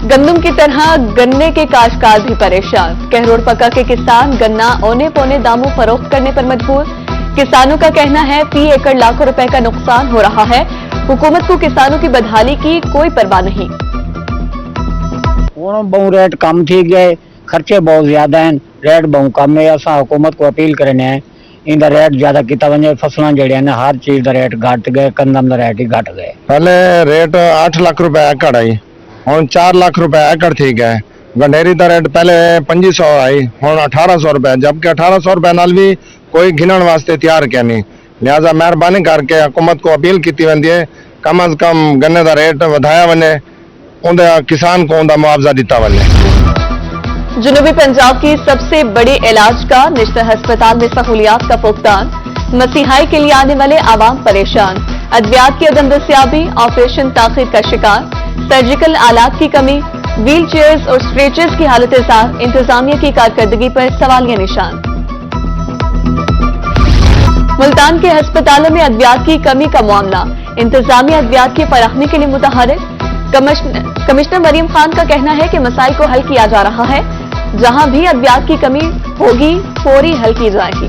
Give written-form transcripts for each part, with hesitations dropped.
गंदम की तरह गन्ने के काश्तकार भी परेशान। कहरोड़ पक्का के किसान गन्ना औने पौने दामों फरोख्त करने पर मजबूर। किसानों का कहना है फी एकड़ लाखों रुपए का नुकसान हो रहा है। हुकूमत को किसानों की बदहाली की कोई परवाह नहीं। बहु रेट कम थी गए, खर्चे बहुत ज्यादा हैं, रेट बहुत कम है। असा हुकूमत को अपील करने हैं इनका रेट ज्यादा किया वजे। फसलों जड़िया ने हर चीज का रेट घट गए, कंदम का रेट ही घट गए। पहले रेट 8 लाख रुपए एकड़ आई, हम 4 लाख रुपए एकड़ थी गए। गंडेरी का रेट पहले 2500 आई, हम 1800 रुपए, जबकि 1800 रुपए नाल भी कोई गिनन वास्ते तैयार क्या नहीं। लिहाजा मेहरबानी करके हुकूमत को अपील की वेंदी है कम अज कम गन्ने का रेट वधाया वने, उनका किसान को उनका मुआवजा दिता वने। जनूबी पंजाब की सबसे बड़ी इलाज का निश्चित अस्पताल में सहूलियात का फुकदान। मसीहाई के लिए आने वाले आवाम परेशान। अद्वियात की अदम दस्तियाबी, ऑपरेशन ताखीर का शिकार, सर्जिकल आलात की कमी, व्हील चेयर्स और स्ट्रेचर्स की हालत जार, इंतजामिया की कारकर्दगी पर सवालिया निशान। मुल्तान के अस्पतालों में अद्वियात की कमी का मामला। इंतजामिया अद्वियात की फराहमी के लिए मुतहरिक। कमिश्नर मरियम खान का कहना है कि मसाइल को हल किया जा रहा है। जहां भी अद्वियात की कमी होगी फौरी हल की जाएगी।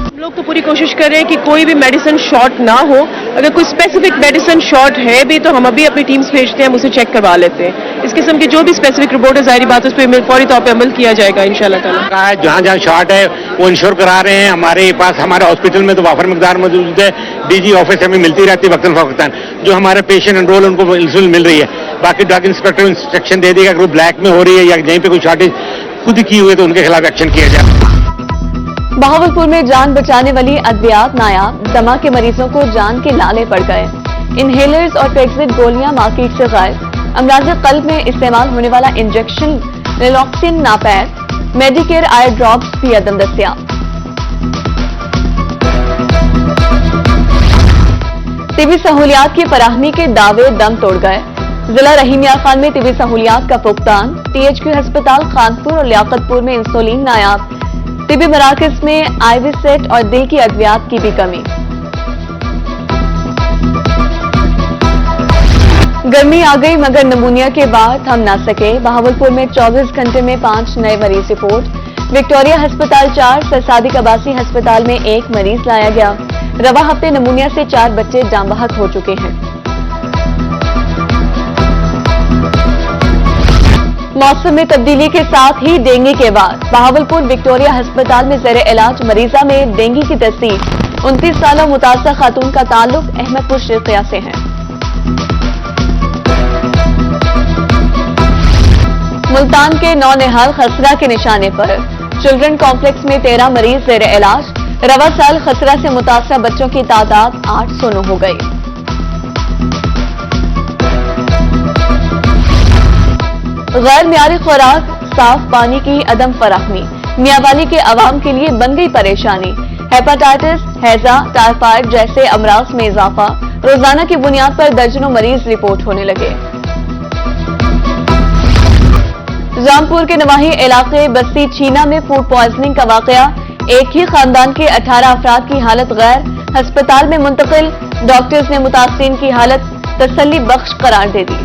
हम लोग तो पूरी कोशिश कर रहे हैं कि कोई भी मेडिसिन शॉर्ट ना हो। अगर कोई स्पेसिफिक मेडिसिन शॉर्ट है भी तो हम अभी अपनी टीम्स भेजते हैं, हम उसे चेक करवा लेते हैं। इस किस्म की जो भी स्पेसिफिक रिपोर्ट है, जाहिर बात है उस पर फौरी तौर पर अमल किया जाएगा इंशाल्लाह ताला। जहाँ जहाँ शॉर्ट है वो इंश्योर करा रहे हैं। हमारे पास हमारे हॉस्पिटल में तो वाफर मकदार मौजूद है। डीजी ऑफिस हमें मिलती रहती है वक्तन फवक्तन। जो हमारे पेशेंट एनरोल उनको इंसुलिन मिल रही है। बाकी ड्रग इंस्पेक्टर इंस्ट्रक्शन दे देगा, अगर ब्लैक में हो रही है या कहीं पे कोई शॉर्टेज खुद की हुई है तो उनके खिलाफ एक्शन किया जाए। बहावलपुर में जान बचाने वाली अद्वियात नायाब, दमा के मरीजों को जान के लाले पड़ गए। इनहेलर्स और पेक्सिड गोलियां मार्केट से गायब। अमराज कल्ब में इस्तेमाल होने वाला इंजेक्शन नेलॉक्सिन नापैद, मेडिकेयर आई ड्रॉप्स भी अदम दस्तियाब। तिबी सहूलियात की फराहमी के दावे दम तोड़ गए। जिला रहीमिया खान में तिबी सहूलियात का फुकदान। THQ अस्पताल खानपुर और लियाकतपुर में इंसुलिन नायाब। तिबी मराकज में आईवी सेट और दिल की अद्वियात की भी कमी। गर्मी आ गई मगर नमूनिया के बाद थम ना सके। बहावलपुर में 24 घंटे में 5 नए मरीज रिपोर्ट। विक्टोरिया अस्पताल 4, सरसादिक आबासी अस्पताल में 1 मरीज लाया गया। रवा हफ्ते नमूनिया से 4 बच्चे जाम बहक हो चुके हैं। मौसम में तब्दीली के साथ ही डेंगू के बाद बहावलपुर विक्टोरिया अस्पताल में ज़ेरे इलाज मरीजा में डेंगू की तस्दीक। 29 साला मुतासर खातून का ताल्लुक अहमदपुर शर्किया से है। मुल्तान के नौनिहाल खसरा के निशाने पर चिल्ड्रन कॉम्प्लेक्स में 13 मरीज ज़ेरे इलाज। रवा साल खसरा से मुतासर बच्चों की तादाद 809 हो गई। गैर मियारी खुराक, साफ पानी की अदम फराहमी मियांवाली के अवाम के लिए बन गई परेशानी। हेपेटाइटिस, हैजा, टाइफाइड जैसे अमराज में इजाफा। रोजाना की बुनियाद पर दर्जनों मरीज रिपोर्ट होने लगे। जामपुर के नवाही इलाके बस्ती चीना में फूड पॉइजनिंग का वाकया। एक ही खानदान के 18 अफराद की हालत गैर, अस्पताल में मुंतकिल। डॉक्टर्स ने मुतासिरीन की हालत तसल्ली बख्श करार दे दी।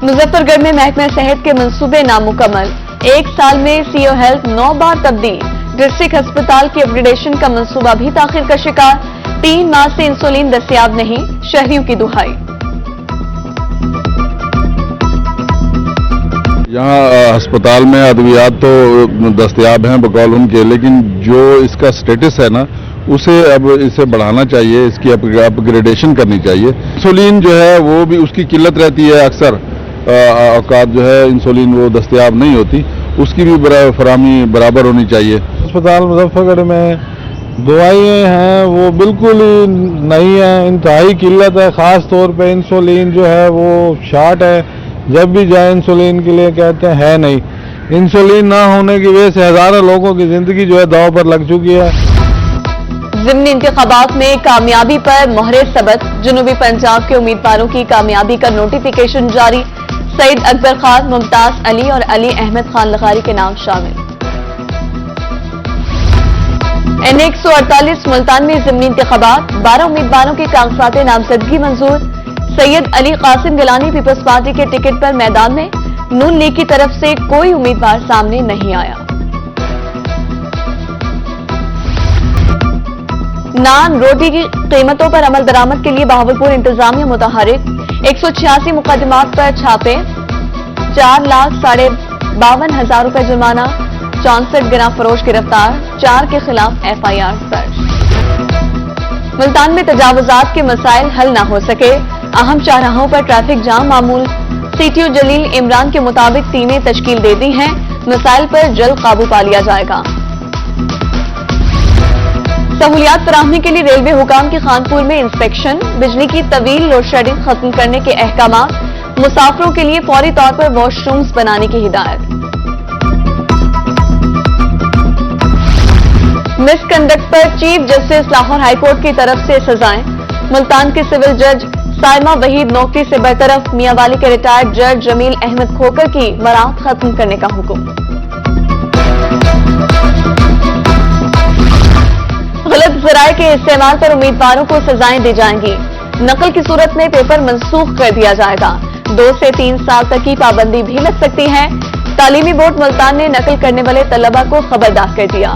मुजफ्फरगढ़ में महकमा सेहत के मंसूबे नामुकम्मल। 1 साल में सीओ हेल्थ 9 बार तब्दील। डिस्ट्रिक्ट अस्पताल की अपग्रेडेशन का मंसूबा भी ताखिर का शिकार। 3 माह से इंसुलिन दस्तियाब नहीं, शहरियों की दुहाई। यहाँ अस्पताल में अद्वियात तो दस्तियाब हैं बकौल उनके, लेकिन जो इसका स्टेटस है ना उसे अब इसे बढ़ाना चाहिए, इसकी अपग्रेडेशन करनी चाहिए। इंसुलिन जो है वो भी उसकी किल्लत रहती है, अक्सर औकात जो है इंसुलिन वो दस्तियाब नहीं होती, उसकी भी फराहमी बराबर होनी चाहिए। अस्पताल मुजफ्फरगढ़ में दवाइयाँ हैं वो बिल्कुल ही नहीं है, इंतहाई किल्लत है। ख़ास तौर पे इंसुलिन जो है वो शार्ट है। जब भी जाए इंसुलिन के लिए कहते हैं है नहीं। इंसुलिन ना होने की वजह से हजारों लोगों की जिंदगी जो है दांव पर लग चुकी है। ज़िमनी इंतखाबात में कामयाबी पर मोहरे सबत। जनूबी पंजाब के उम्मीदवारों की कामयाबी का नोटिफिकेशन जारी। सईद अकबर खान, मुमताज अली और अली अहमद खान लखारी के नाम शामिल। N148 मुल्तान में ज़िमनी इंतखाबात, 12 उम्मीदवारों के कागजात नामजदगी मंजूर। सैयद अली कासिम गिलानी पीपल्स पार्टी के टिकट पर मैदान में, नून लीग की तरफ से कोई उम्मीदवार सामने नहीं आया। नान रोटी की कीमतों पर अमल दरामद के लिए बहावलपुर इंतजामिया मुतहरिक, 186 मुकदमात पर छापे, 4,52,500 रुपए जुर्माना, 64 ग्राम फरोश गिरफ्तार, 4 के खिलाफ FIR दर्ज। मुल्तान में तजावुजात के मसाइल हल न हो सके, अहम शाहराहों पर ट्रैफिक जाम मामूल। CTO जलील इमरान के मुताबिक टीमें तश्कील दे दी हैं, मसाइल पर जल्द काबू पा लिया जाएगा। सहूलियात फराहमी के लिए रेलवे हुकाम की खानपुर में इंस्पेक्शन, बिजली की तवील लोड शेडिंग खत्म करने के अहकामात, मुसाफिरों के लिए फौरी तौर पर वॉशरूम्स बनाने की हिदायत। मिसकंडक्ट पर चीफ जस्टिस लाहौर हाईकोर्ट की तरफ से सजाएं। मुल्तान के सिविल जज साइमा वहीद नौकरी से बरतरफ, मियांवाली के रिटायर्ड जज जमील अहमद खोकर की बरात खत्म करने का हुक्म। गलत ज़राए के इस्तेमाल पर उम्मीदवारों को सजाएं दी जाएंगी। नकल की सूरत में पेपर मनसूख कर दिया जाएगा। 2 से 3 साल तक की पाबंदी भी लग सकती है। तालीमी बोर्ड मुल्तान ने नकल करने वाले तलबा को खबरदार कर दिया।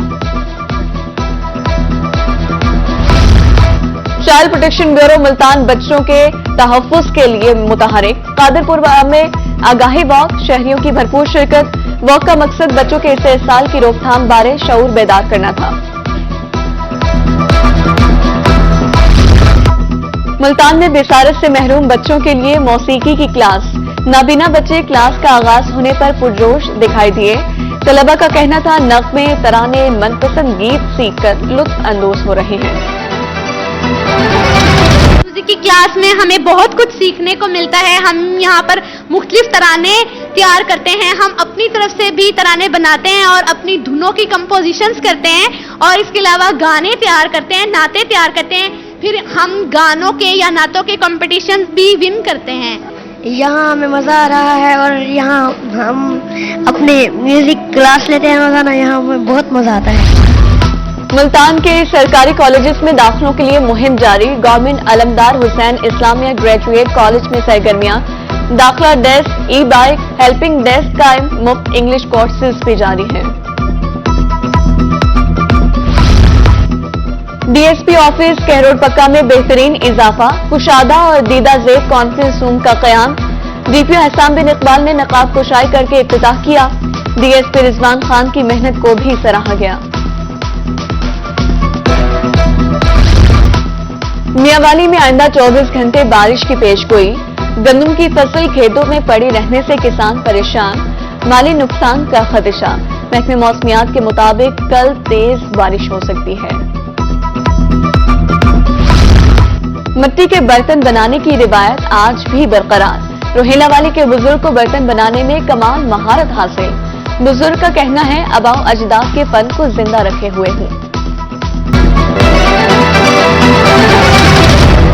चाइल्ड प्रोटेक्शन ब्यूरो मुल्तान बच्चों के तहफ्फुज़ के लिए मुतहरिक, कादरपुर में आगाही वॉक, शहरियों की भरपूर शिरकत। वॉक का मकसद बच्चों के इस्तेसाल की रोकथाम बारे शऊर बेदार करना था। मुल्तान में बेसारत से महरूम बच्चों के लिए मौसीकी की क्लास, नाबीना बच्चे क्लास का आगाज होने पर पुरजोश दिखाई दिए। तलबा का कहना था नग़्मे, तराने, मनपसंद गीत सीख कर लुत्फ अंदोज हो रहे हैं। म्यूजिक की क्लास में हमें बहुत कुछ सीखने को मिलता है। हम यहाँ पर मुख्तलिफ तराने तैयार करते हैं, हम अपनी तरफ से भी तराने बनाते हैं और अपनी धुनों की कंपोजिशंस करते हैं, और इसके अलावा गाने तैयार करते हैं, नाते तैयार करते हैं। फिर हम गानों के या नातों के कंपटीशन भी विन करते हैं। यहाँ हमें मज़ा आ रहा है और यहाँ हम अपने म्यूजिक क्लास लेते हैं रोजाना, यहाँ हमें बहुत मज़ा आता है। मुल्तान के सरकारी कॉलेजेस में दाखिलों के लिए मुहिम जारी। Government Alamdar Hussain Islamia graduate college में सरगर्मियां, दाखिला desk, E bike, helping desk कायम, मुफ्त इंग्लिश कोर्सेज भी जारी हैं। DSP ऑफिस कहरोड पक्का में बेहतरीन इजाफा, कुशादा और दीदा जेब कॉन्फ्रेंस रूम का कयाम। DPO हसन बिन इकबाल ने नकाब कुशाई करके इफ्तिताह किया। DSP रिजवान खान की मेहनत को भी सराहा गया। मियांवाली में आइंदा 24 घंटे बारिश की पेशगोई, गंदम की फसल खेतों में पड़ी रहने से किसान परेशान, माली नुकसान का खदशा। महकमे मौसमियात के मुताबिक कल तेज बारिश हो सकती है। मिट्टी के बर्तन बनाने की रिवायत आज भी बरकरार। रोहिला वाली के बुजुर्ग को बर्तन बनाने में कमाल महारत हासिल। बुजुर्ग का कहना है आबाओ अजदाद के फन को जिंदा रखे हुए हूं।